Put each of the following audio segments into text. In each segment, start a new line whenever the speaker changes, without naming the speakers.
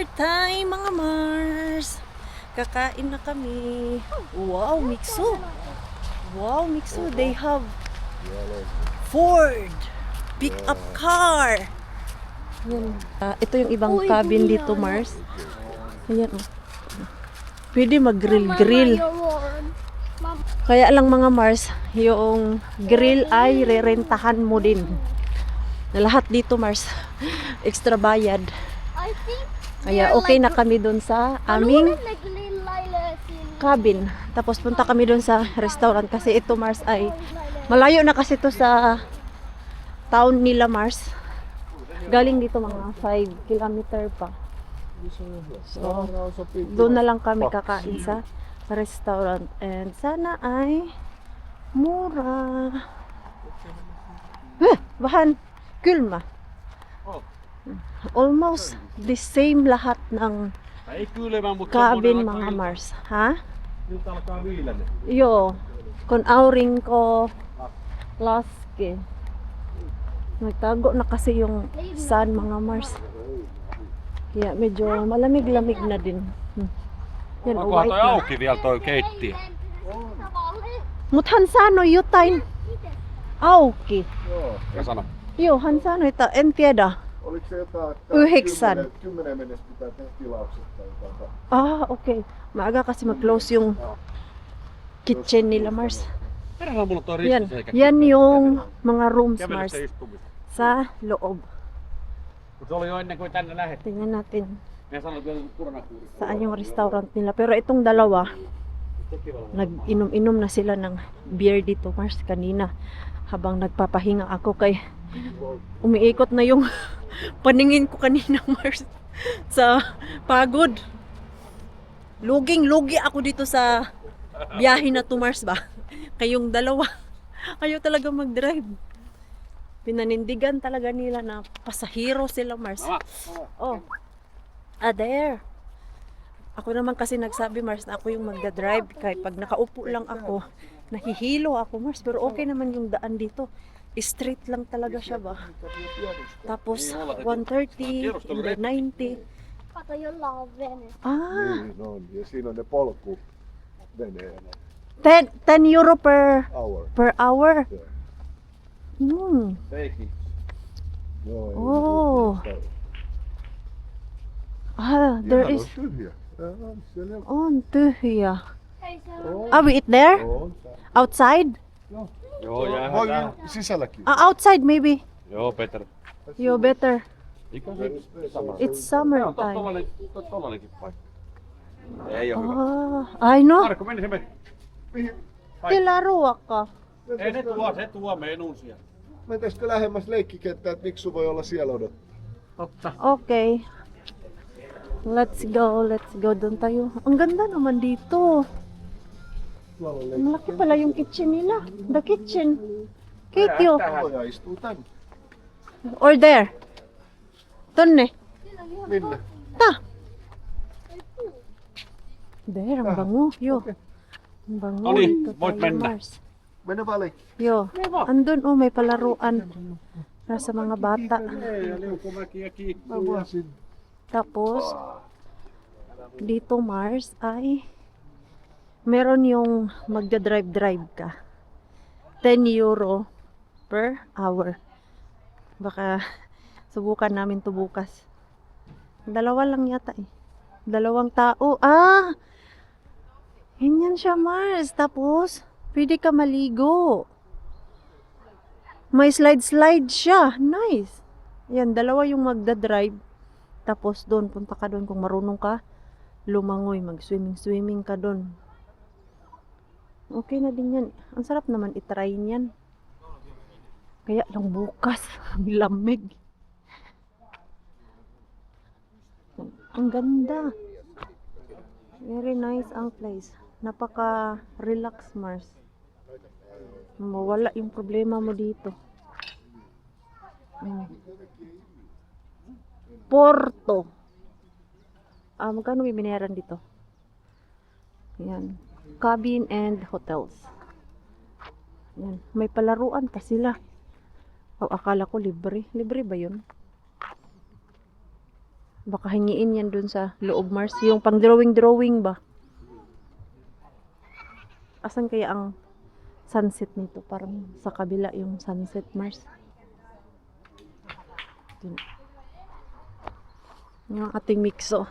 Dinner time mga Mars. Kakain na kami. Wow, Mixo. Wow, Mixo. They have Ford pick-up car. Yan. Ito yung ibang cabin dito, Mars. Ayan, oh. Pwede mag-grill-grill. Kaya lang mga Mars, yung grill ay rerentahan mo din. Lahat dito, Mars, extra bayad. Kaya okay na kami doon sa aming cabin. Tapos punta kami doon sa restaurant kasi ito, Mars, ay malayo na kasi ito sa town nila, Mars. Galing dito mga 5 kilometer pa. So, doon na lang kami kakain sa restaurant. And sana ay mura. Bahan, kulma. Almost the same lahat ng cabin mga Mars. Ha? Yo, kun auring ko laske. Nagtago na kasi yung sun mga Mars. Kaya medyo malamig-lamig na din. Yan,
Onkohan
white
toi
na.
auki vielä toi keittiö?
Mut hän sanoi jotain auki.
Ja sano.
Joo, hän sanoi, että en tiedä.
Oliko se jotain, että
9.
10 mennessä pitää tehdä tilaukset tai jotain?
Ah, okay. Maaga kasi mag-close yung kitchen nila, Mars.
Perhana mulla toi
Yan,
ristiseikä.
yan yung mga rooms,
Kävele
Mars,
se istumista.
sa loob.
Mut se oli jo ennen kuin tänne lähdettiin.
Tingnan natin
Ne sanoi vielä koronakuuri.
saan yung restaurant nila. Pero itong dalawa, nag-inom-inom na sila ng beer dito, Mars, kanina. Habang nagpapahinga ako kay umiikot na yung paningin ko kanina, Mars, sa pagod. Luging-lugi ako dito sa biyahe na to, Mars ba? Kayong dalawa, ayaw talaga mag-drive. Pinanindigan talaga nila na pasahero sila, Mars. Oh, there. Ako naman kasi nagsabi, Mars, na ako yung magda-drive. Kaya pag nakaupo lang ako, nahihilo ako, Mars. Pero okay naman yung daan dito. Straight lang talaga siya ba. Tapos 130, hindi 90.
Kato, jolla on vene.
Ah,
Niin on, ja siinä on ne polku veneen
10 euro per
hour.
hour. Hmm.
Seiki.
Joo, ei
Oh.
se-
Ah, there
Ihan
is
on tyhjä. On siellä
on tyhjä.
Ei se
on.
Are we eat there?
On.
Outside?
Joo, jäähän
Voi
tähän.
sisälläkin.
Outside maybe.
Joo, Peter.
You better.
Mikä se sama?
It's
Tää
summertime.
on tollanenkin paikka. Ei oo hyvä.
Ah, I know.
Marko, meni se meni.
Tila ruokaa.
Ei se tuo menun siellä.
Mentäisikö lähemmäs leikkikenttää, että Miksu voi olla siellä odottaa?
Totta.
Okay. Let's go. Doon tayo. Ang ganda naman dito.
Tuolla on
Malaki pala yung kitchen nila. The kitchen. Keittiö.
leikkikenttää. Istuu tänne.
Or there. Tonne.
Minne?
Ta. There, ang bango. Yo. Ang bango.
No niin,
Dito
voit
tayo,
mennä.
Mars.
Mennä vaan leikki.
Yo. Andun, oh, may palaruan. Para sa mga bata.
Ei, ja liukumäki ja kiikku.
Mä vaan sinne.
Tapos, dito, Mars, ay meron yung magda-drive ka. 10 euro per hour. Baka subukan namin to bukas. Dalawa lang yata eh. Dalawang tao. Ah! Ganyan siya, Mars. Tapos, pwede ka maligo. May slide siya. Nice. Yan, dalawa yung magda-drive. Tapos doon, punta ka doon kung marunong ka. Lumangoy, mag-swimming ka doon. Okay na din yan. Ang sarap naman itry niyan. Kaya lang bukas, lamig. Ang ganda. Very nice ang place. Napaka-relax, Mars. Mawala yung problema mo dito. Porto. Magkano may binayaran dito? Yan. Cabin and hotels. Yan. May palaruan pa sila. Akala ko libre. Libre ba yun? Baka hingiin yan dun sa loob, Mars. Yung pang drawing ba? Asan kaya ang sunset nito? Parang sa kabila yung sunset, Mars. Dun. Yung ating mixo.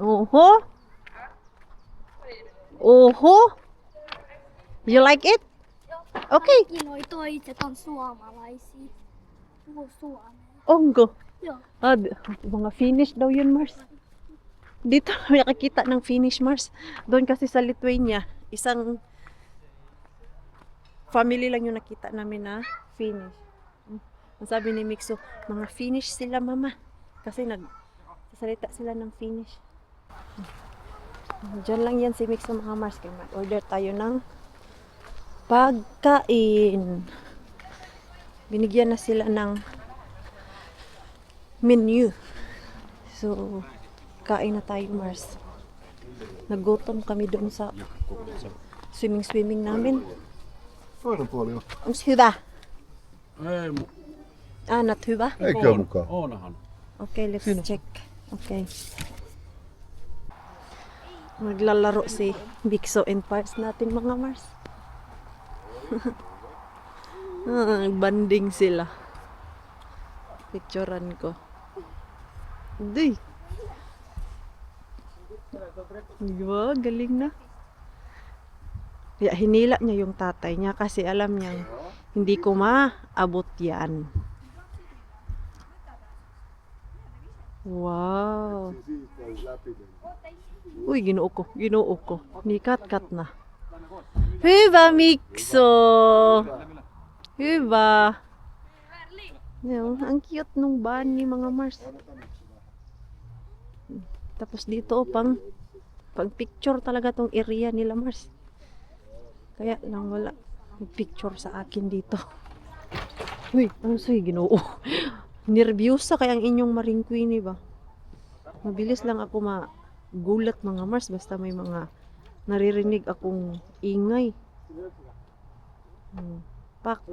Oho? Oho? You like it? Okay.
Ito itse suomalaisia.
Onggo.
Joo.
Mga finish daw yun, Mars. Dito may nakikita ng finish, Mars. Doon kasi sa Lithuania, isang family lang yung nakita namin na finish. Ang sabi ni Mixo, mga finish sila, mama. Kasi nagsasalita sila ng finish. Diyan lang yan si Mixo, mga Mars. Kaya mag-order tayo ng pagkain. Binigyan na sila ng menu. So, kain na tayo, Mars. Nagutom kami doon sa swimming namin.
Toinen puoli on.
Onks hyvä?
Ei,
Not hyvä?
Ei käy mukaan.
onhan.
Okay, let's check. Okay. Maglalaro si Bixo and Parts natin, mga Mars. Banding sila. Picturean ko. Di. Diba? Galing na. Kaya hinila niya yung tatay niya kasi alam niya hindi ko maabot yan. Wow. Uy, ginoo ko. Nikat-kat na. Hyvä, Mixo! Hyvä! Yung, ang cute nung bunny, mga Mars. Tapos dito, pang picture talaga tong area nila, Mars. Kaya lang wala picture sa akin dito. Uy, ano sa'yo, ginoo? Nervyosa kaya ang inyong Maring Queenie ba? Mabilis lang ako magulat, mga Mars, basta may mga naririnig akong ingay. Pak.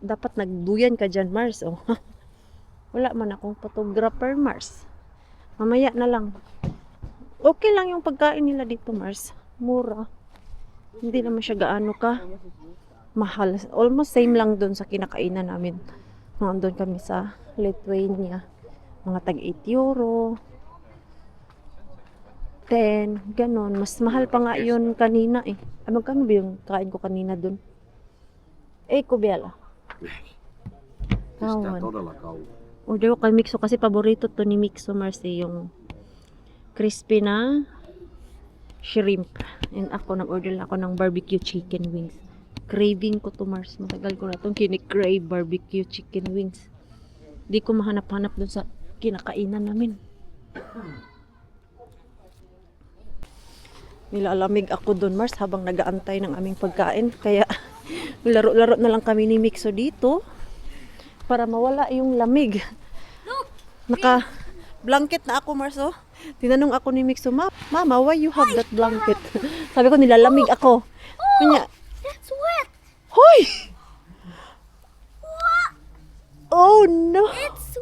Dapat nagduyan ka dyan, Mars. Oh. Wala man akong photographer, Mars. Mamaya na lang. Okay lang yung pagkain nila dito, Mars. Mura. Hindi naman siya gaano ka mahal. Almost same lang doon sa kinakainan namin. Nandun kami sa Lithuania. Mga tag 8 euro. 10. Ganon. Mas mahal pa nga yun kanina eh. Magkano ba yung kain ko kanina doon? Ko vielä.
Kestää
Kauan.
todella kauan.
Order ko kay Mixo kasi paborito to ni Mixo, Marcy, yung crispy na shrimp. And ako, nag-order lang ako ng barbecue chicken wings. Craving ko to, Mars. Matagal ko na itong kinikrave barbecue chicken wings. Di ko mahanap-hanap dun sa kinakainan namin. Nilalamig ako dun, Mars, habang nagaantay ng aming pagkain. Kaya, laro-laro na lang kami ni Mixo dito para mawala yung lamig. Naka-blanket na ako, Mars, oh. Tinanong ako ni Mixo, Mama, why you have that blanket? Sabi ko, nilalamig ako. Kanya,
It's wet.
hoy! Oh, no!
It's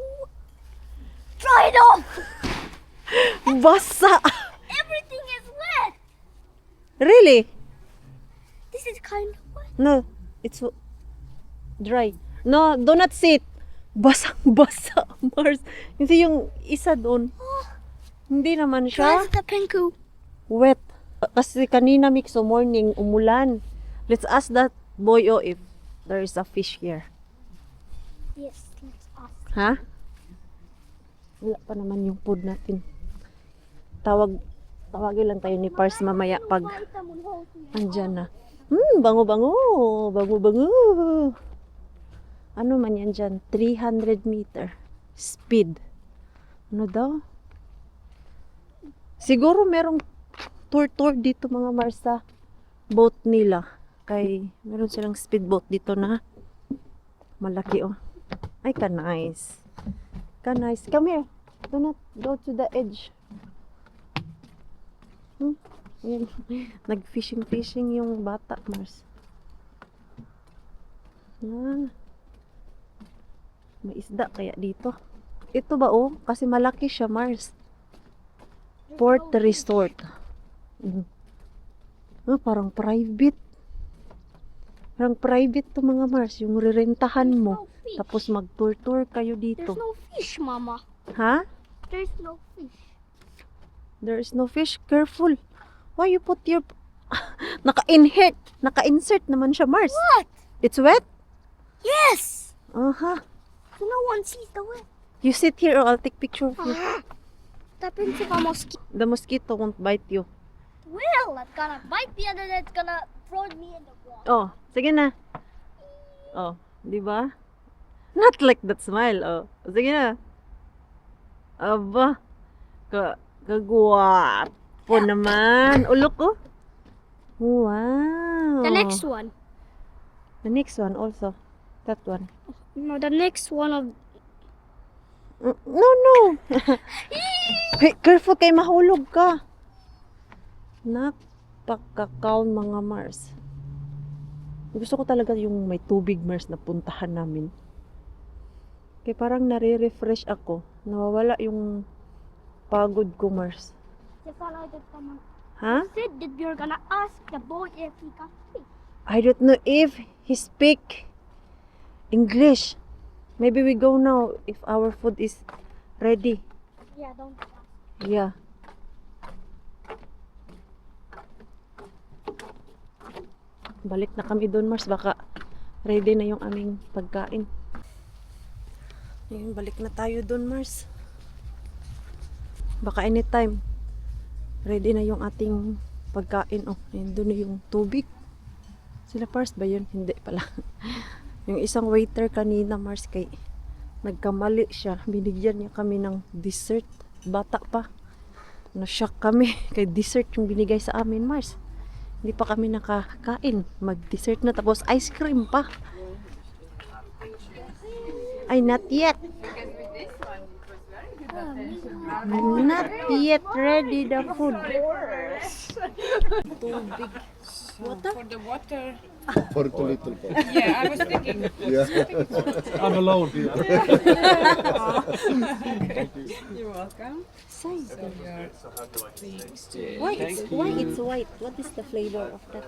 dried off.
Basa!
Everything is wet.
Really?
This is kind of wet.
No, it's dry. No, do not sit. Basang-basa, Mars. Kasi yung isa doon, hindi naman siya
Guys, the pinku.
wet. Kasi kanina, Mixo, morning, umulan. Let's ask that boy if there is a fish here.
Yes, let's ask.
Ha? Wala pa naman yung food natin. Tawagin lang tayo ni Pars mamaya pag andyan na. Bango-bango. Bango-bango. Ano man yan dyan? 300 meter speed. Ano daw? Siguro merong tour dito, mga Mars, sa boat nila. Kay meron silang speedboat dito na malaki, oh. Ay, ka-nice. Ka-nice. Come here. Do not go to the edge. Ayan. Nag-fishing yung bata, Mars. Ah. May isda kaya dito. Ito ba oh? Kasi malaki siya, Mars. Port Resort. Mm. Ah, parang private. Parang private to mga Mars. Yung rirentahan mo.
fish.
Tapos mag-tour-tour kayo dito.
There's no fish, Mama.
Ha?
There's no fish.
There is no fish. Careful. Why you put your... Naka-insert naman siya, Mars.
What?
It's wet?
Yes!
Aha.
So no one sees the web.
You sit here or I'll take picture of you.
That means if a mosquito
The mosquito won't bite you.
will, it's gonna bite me and then it's gonna throw me in the water.
Oh, sige na. Oh, di ba? Not like that smile. Oh, sige na. Aba. Kagwapo naman. Ulok ko. Wow.
The next one.
The next one also. That one.
No, the next one of
No, no. Hey, careful kay mahulog ka. Napaka-calm mga Mars. Gusto ko talaga yung may tubig, Mars, na puntahan namin. Kaya parang nare-refresh ako. Nawawala yung pagod ko, Mars. Ha?
said that you're gonna ask the boy if he can speak.
I don't know if he speak English. Maybe we go now if our food is ready.
Yeah, don't ask.
Yeah. Balik na kami doon, Mars. Baka ready na yung aming pagkain. Ayun, balik na tayo doon, Mars. Baka anytime ready na yung ating pagkain. Oh, ayun, doon na yung tubig. Sila Pars ba yun? Hindi pala. Yung isang waiter kanina, Mars, kay nagkamali siya. Binigyan niya kami ng dessert. Bata pa. Na-shock kami. Kay dessert yung binigay sa amin, Mars. Hindi pa kami nakakain. Mag-dessert na. Tapos ice cream pa. Ay, not yet. Not yet ready the food. Tubig. Water?
For the water.
For the little boy.
Yeah, I was thinking.
Yeah.
I'm alone here.
You're welcome.
Size.
So your things to
Why it's white? What is the flavor of that?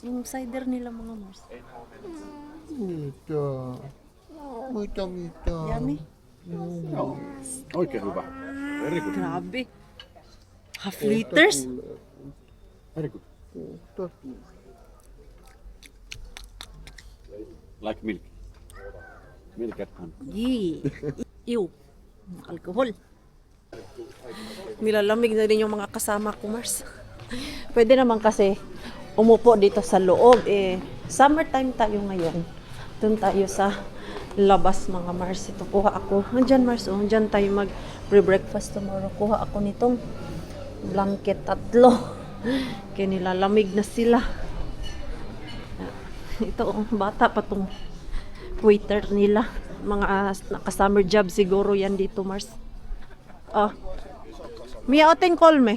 Yung cider nila mga Mars.
Mitä.
Yummy.
Oikein hyvä. Very good.
Grabe. Half liters?
Very good. Like milk. Milk at hand.
Yee. Ew. Alcohol. Nilalamig na din yung mga kasama ko, Mars. Pwede naman kasi umupo dito sa loob. Summertime tayo ngayon. Doon tayo sa labas, mga Mars. Ito, kuha ako. Andyan, Mars. Oh, andyan tayo mag-breakfast tomorrow. Kuha ako nitong blanket 3. Kaya nilalamig na sila. Ito, oh, bata pa tong waiter nila. Mga naka-summer job siguro yan dito, Mars. Oh. Mia, oten kolme.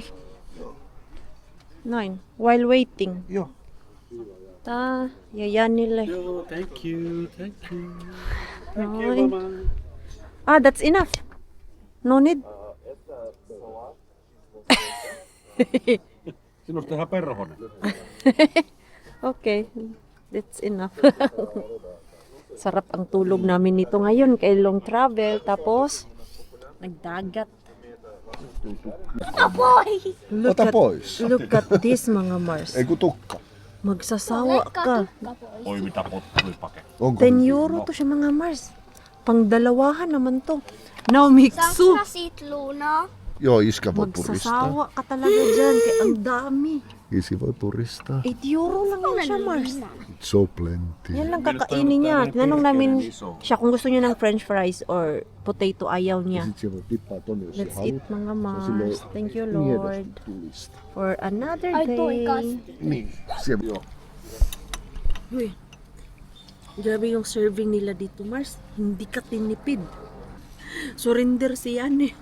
9. While waiting.
Joo.
Yayan nila.
Joo, thank you. Thank you. Thank
Noin.
you, mama.
Ah, that's enough. No need.
Sinusta ihan perhonen.
Okay. That's enough. Sarap ang tulog namin nito ngayon kay long travel. Tapos, nagdagat.
The boy!
Look
Ota
at,
pois.
look at this, mga Mars.
Ei kun tukka.
Magsasawa ka.
Oi mitä pottui pake.
Onko
10 euro to siya, mga Mars. Pangdalawahan naman to. Now, Miksu.
eat Luna.
Joo, iskä voi puristaa.
Magsasawa ka talaga dyan. Kaya ang dami.
Isi voi puristaa.
8 euro lang yan siya, Mars.
It's so plenty.
Yan lang kakainin niya. Tinanong namin siya kung gusto niya ng french fries or potato, ayaw
Ja
niya.
sit se voi tippaa tonne, jos
Let's
sä
eat,
haluat.
mga
Se on
Mars.
silleen
Thank you,
miedosta
Lord,
tulista.
for another
Ay, toy
day.
gas.
Niin. Siellä.
Joo.
Uy, grabe yung serving nila dito, Mars. Hindi ka tinipid. Surrender si Yan eh.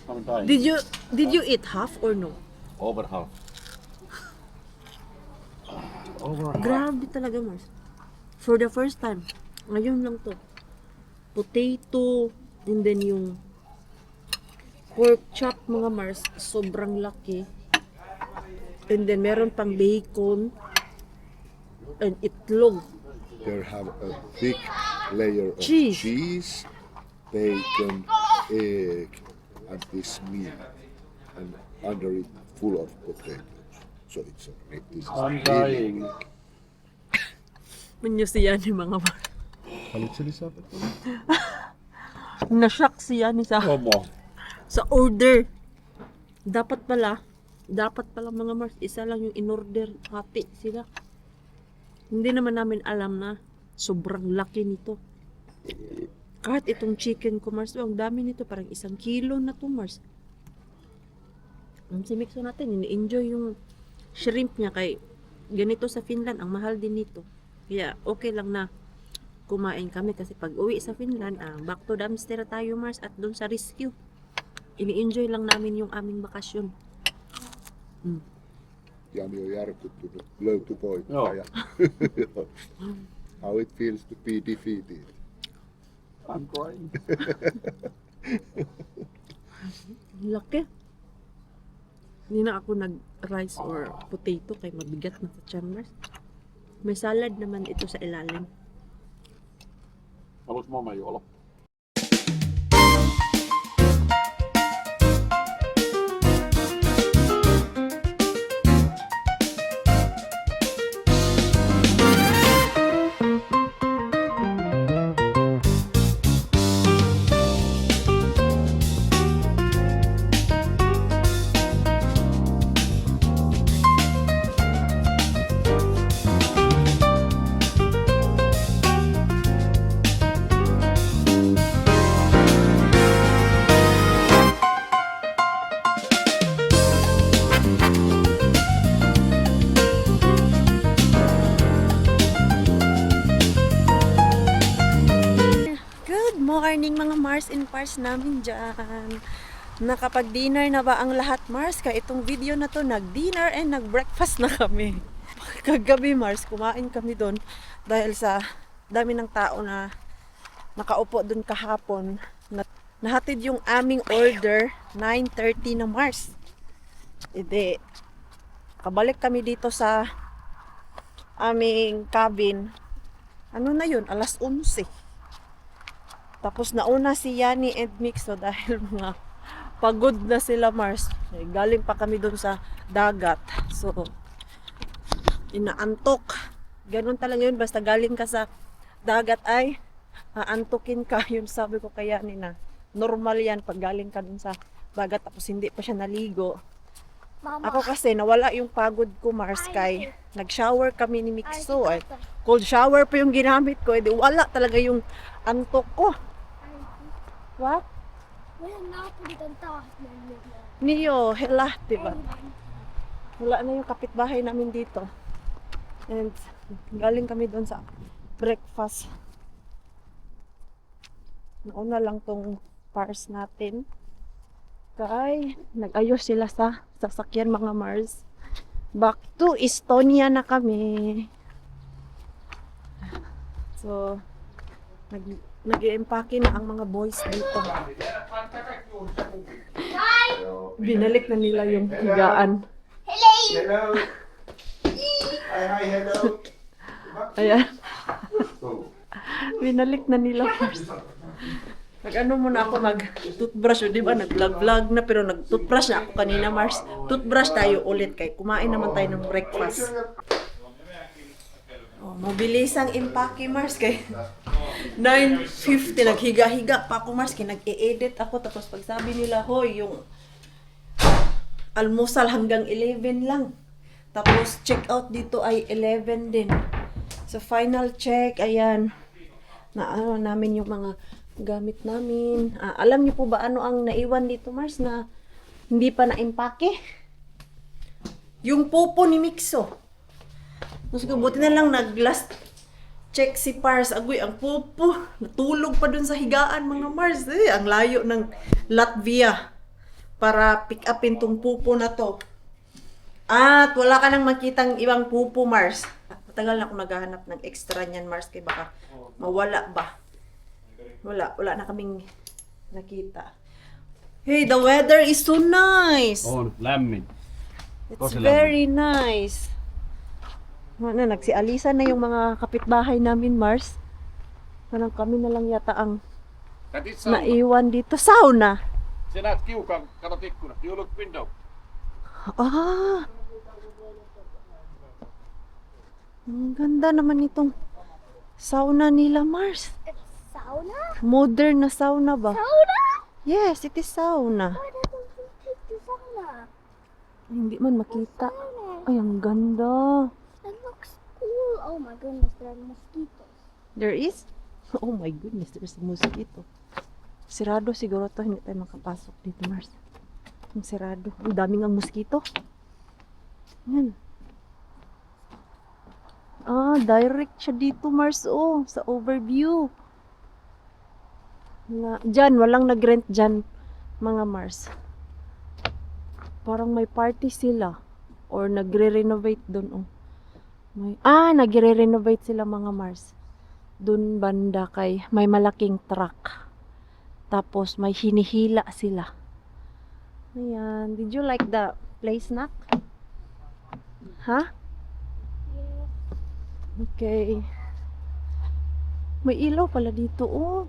I'm dying.
Did you eat half or no?
Over half.
Grabe talaga, Mars. For the first time. Ngayon lang to. Potato, and then yung pork chop, mga Mars, sobrang laki. And then meron pang bacon and itlog.
They have a thick layer of
Cheese.
cheese, bacon, egg, and this meat, and under it full of potatoes. So this is
I'm
really
dying.
Manyo siya ni mga Mars.
Haluatko lisää vettä?
Na-shock siya ni sa order. Dapat pala mga Mars, isa lang yung in-order, hati sila. Hindi naman namin alam na sobrang laki nito. Kahit itong chicken ko, Mars, ang dami nito, parang 1 kilo na to, Mars. Ang simikso natin, ini-enjoy yung shrimp niya kay ganito sa Finland, ang mahal din nito. Kaya okay lang na kumain kami kasi pag uwi sa Finland, back to Damster tayo, Mars, at doon sa rescue. Ini-enjoy lang namin yung aming bakasyon.
Jani on järkyttynyt, löytyi poika.
Joo.
Ja how it feels to be defeated.
I'm crying.
Laki. Hindi na ako nag-rice or potato kay mabigat na sa tiyan, Mars. May salad naman ito sa ilalim.
Haluais mama juola?
Morning mga Mars and Pars namin dyan. Nakapag-dinner na ba ang lahat, Mars? Kaya itong video na to, nag-dinner and nag-breakfast na kami. Kagabi, Mars, kumain kami doon dahil sa dami ng tao na nakaupo doon kahapon. Nahatid yung aming order 9:30 na, Mars. Ede, kabalik kami dito sa aming cabin. Ano na yun? Alas 11. Tapos nauna si Yani and Mixo dahil mga pagod na sila, Mars. Galing pa kami doon sa dagat. So, inaantok. Ganun talaga yun. Basta galing ka sa dagat ay aantukin ka. Yun sabi ko kay Yani na normal yan pag galing ka doon sa dagat tapos hindi pa siya naligo.
Mama,
Ako kasi nawala yung pagod ko, Mars, kay nag-shower kami ni Mixo. Ay, cold shower pa yung ginamit ko. Edi wala talaga yung antok ko. What?
meidän naapurit on taas mennyt.
Niyo, hela, diba? Wala na yung kapitbahay namin dito. And galing kami doon sa breakfast. Nauna lang tong Pars natin. Kaya nag-ayos sila sa sasakyan, mga Mars. Back to Estonia na kami. So, nag-i-empake na ang mga boys dito. Binalik na nila yung higaan.
Hello. Hi, hello.
Ayan. Binalik na nila first. Nag-ano muna ako, nag-toothbrush. Di ba? Nag-vlog na, pero nag-toothbrush na ako kanina, Mars. Toothbrush tayo ulit kay kumain naman tayo ng breakfast. Oh, mabilis ang impake, Mars, kay 9:50 naghiga-higa pa ako, Mars, kay nag-e-edit ako, tapos pag sabi nila, hoy, yung almusal hanggang 11 lang. Tapos check out dito ay 11 din. So final check, ayan. Na ano namin yung mga gamit namin. Alam niyo po ba ano ang naiwan dito, Mars, na hindi pa na-impake? Yung pupo ni Mixo. Mas buti na lang nag-last check si Pars. Agoy, ang pupo. Natulog pa dun sa higaan, mga Mars. Ang layo ng Latvia para pick upin tong pupo na to. At wala ka nang makitang ibang pupo, Mars. Matagal na akong naghahanap ng extra niyan, Mars, kay baka mawala ba. Wala na kaming nakita. Hey, the weather is so nice.
On lämmin.
It's
tosi
very nice. Ano, nagsialisan na yung mga kapitbahay namin, Mars. Parang kami na lang yata ang
That is sauna.
naiwan dito. Sauna.
Se näet kiukaan, katot ikkuna. You look window.
Ah! Ang ganda naman itong sauna nila, Mars.
It's sauna?
Modern na sauna ba?
Sauna?
Yes, it is sauna.
Why don't you take the sauna?
Hindi man makita. Ay, ang ganda.
It looks cool. Oh my goodness, there are mosquitoes.
There is? Oh my goodness, there's a mosquito. Sirado siguro to, hindi tayo makapasok dito, Mars. Ang sirado. Ang daming ang mosquito. Yan. Ah, direct siya dito, Mars. Oh, sa overview. Diyan, walang nag-rent dyan, mga Mars. Parang may party sila. Or nagre-renovate doon, oh. Nagre-renovate sila, mga Mars. Doon banda kay may malaking truck. Tapos may hinihila sila. Ayan. Did you like the play snack? Ha? Okay. May ilaw pala dito, oh.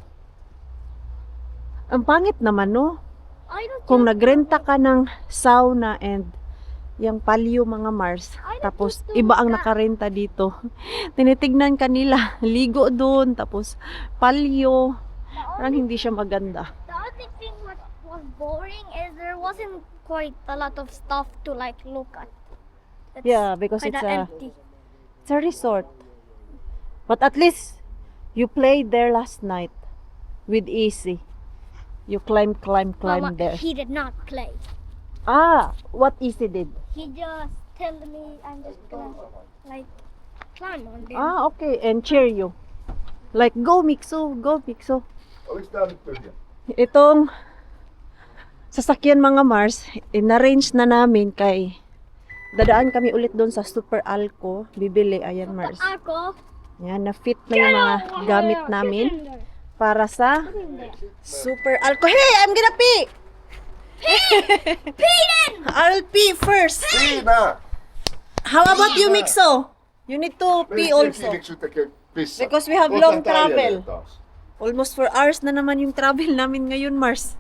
Ang pangit naman, no?
I don't
Kung
think-
nagrenta ka ng sauna and yung palyo, mga Mars, tapos iba ang nakarenta dito. Tinitignan kanila, ligo doon, tapos palyo. Parang hindi siya maganda.
The only thing what was boring is there wasn't quite a lot of stuff to like look at. It's
Yeah, because
kinda
it's a
empty.
resort. But at least you played there last night with Easy. You climb
Mama,
there.
he did not play.
What Easy did?
He just told me I'm just gonna like climb on them.
Okay, and cheer you. Like, go Mikso, go Mikso.
Oliko tää nyt tyhjä?
Itong sasakyan, mga Mars, in-arrange na namin kay dadaan kami ulit doon sa Super Alco, bibili, ayan Mars.
Ako,
Yan, na-fit na yung mga gamit namin para sa Super Alco. Hey, I'm gonna pee! I'll pee first.
Siinä!
How about you, Mikso? You need to pee also.
Miksi tekee pissa?
Because we have
Otan
long
tää
travel.
edelleen taas.
Almost 4 hours na naman yung travel namin ngayon, Mars.